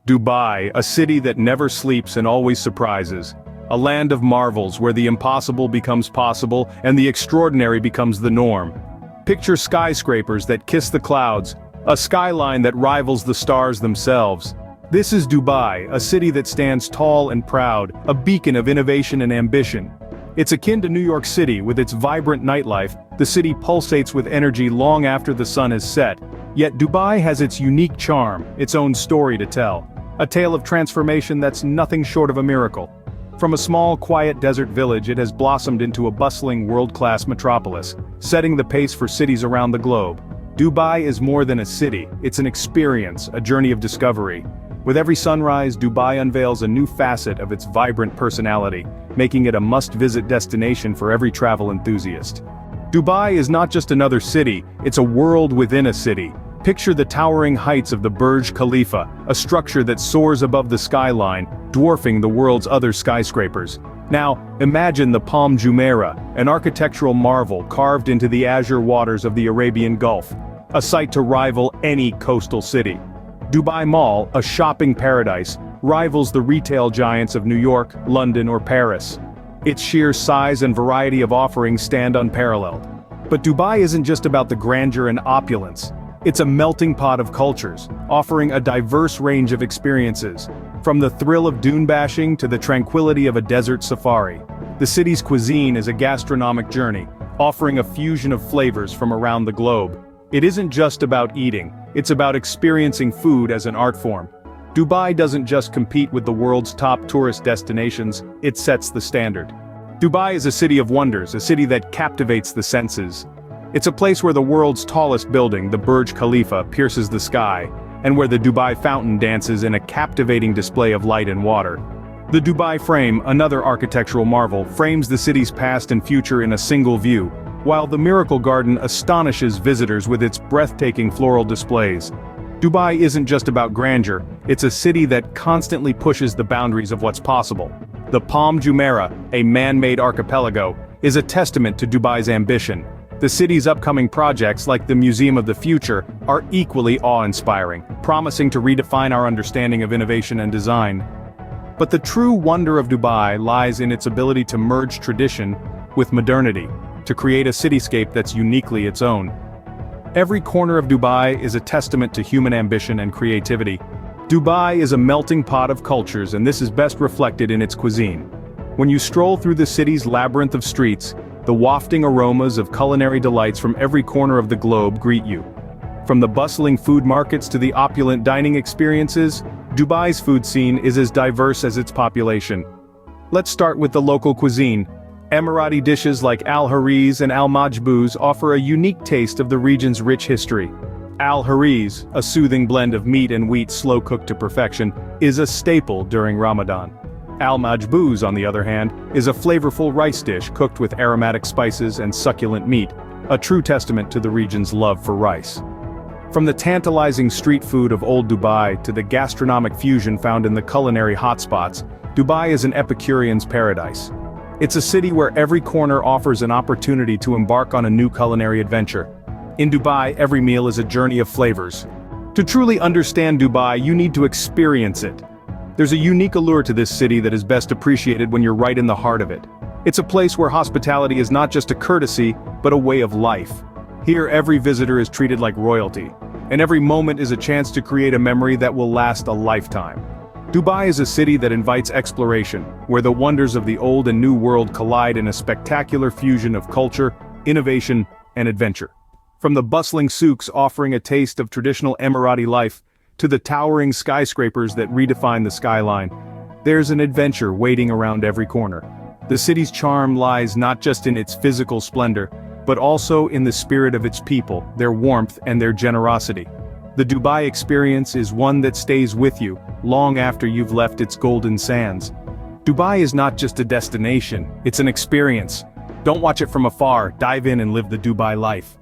Dubai, a city that never sleeps and always surprises. A land of marvels where the impossible becomes possible and the extraordinary becomes the norm. Picture skyscrapers that kiss the clouds, a skyline that rivals the stars themselves. This is Dubai, a city that stands tall and proud, a beacon of innovation and ambition. It's akin to New York City with its vibrant nightlife. The city pulsates with energy long after the sun has set. Yet Dubai has its unique charm, its own story to tell. A tale of transformation that's nothing short of a miracle. From a small, quiet desert village, it has blossomed into a bustling, world-class metropolis, setting the pace for cities around the globe. Dubai is more than a city, it's an experience, a journey of discovery. With every sunrise, Dubai unveils a new facet of its vibrant personality, making it a must-visit destination for every travel enthusiast. Dubai is not just another city, it's a world within a city. Picture the towering heights of the Burj Khalifa, a structure that soars above the skyline, dwarfing the world's other skyscrapers. Now, imagine the Palm Jumeirah, an architectural marvel carved into the azure waters of the Arabian Gulf, a sight to rival any coastal city. Dubai Mall, a shopping paradise, rivals the retail giants of New York, London, or Paris. Its sheer size and variety of offerings stand unparalleled. But Dubai isn't just about the grandeur and opulence. It's a melting pot of cultures, offering a diverse range of experiences. From the thrill of dune bashing to the tranquility of a desert safari. The city's cuisine is a gastronomic journey, offering a fusion of flavors from around the globe. It isn't just about eating, it's about experiencing food as an art form. Dubai doesn't just compete with the world's top tourist destinations, it sets the standard. Dubai is a city of wonders, a city that captivates the senses. It's a place where the world's tallest building, the Burj Khalifa, pierces the sky, and where the Dubai Fountain dances in a captivating display of light and water. The Dubai Frame, another architectural marvel, frames the city's past and future in a single view, while the Miracle Garden astonishes visitors with its breathtaking floral displays. Dubai isn't just about grandeur, it's a city that constantly pushes the boundaries of what's possible. The Palm Jumeirah, a man-made archipelago, is a testament to Dubai's ambition. The city's upcoming projects, like the Museum of the Future, are equally awe-inspiring, promising to redefine our understanding of innovation and design. But the true wonder of Dubai lies in its ability to merge tradition with modernity, to create a cityscape that's uniquely its own. Every corner of Dubai is a testament to human ambition and creativity. Dubai is a melting pot of cultures, and this is best reflected in its cuisine. When you stroll through the city's labyrinth of streets, the wafting aromas of culinary delights from every corner of the globe greet you. From the bustling food markets to the opulent dining experiences, Dubai's food scene is as diverse as its population. Let's start with the local cuisine. Emirati dishes like al-Hariz and al-Majbouz offer a unique taste of the region's rich history. Al-Hariz, a soothing blend of meat and wheat slow-cooked to perfection, is a staple during Ramadan. Al-Majbouz, on the other hand, is a flavorful rice dish cooked with aromatic spices and succulent meat, a true testament to the region's love for rice. From the tantalizing street food of Old Dubai to the gastronomic fusion found in the culinary hotspots, Dubai is an Epicurean's paradise. It's a city where every corner offers an opportunity to embark on a new culinary adventure. In Dubai, every meal is a journey of flavors. To truly understand Dubai, you need to experience it. There's a unique allure to this city that is best appreciated when you're right in the heart of it. It's a place where hospitality is not just a courtesy, but a way of life. Here, every visitor is treated like royalty, and every moment is a chance to create a memory that will last a lifetime. Dubai is a city that invites exploration, where the wonders of the old and new world collide in a spectacular fusion of culture, innovation, and adventure. From the bustling souks offering a taste of traditional Emirati life, to the towering skyscrapers that redefine the skyline, there's an adventure waiting around every corner. The city's charm lies not just in its physical splendor, but also in the spirit of its people, their warmth and their generosity. The Dubai experience is one that stays with you, long after you've left its golden sands. Dubai is not just a destination, it's an experience. Don't watch it from afar, dive in and live the Dubai life.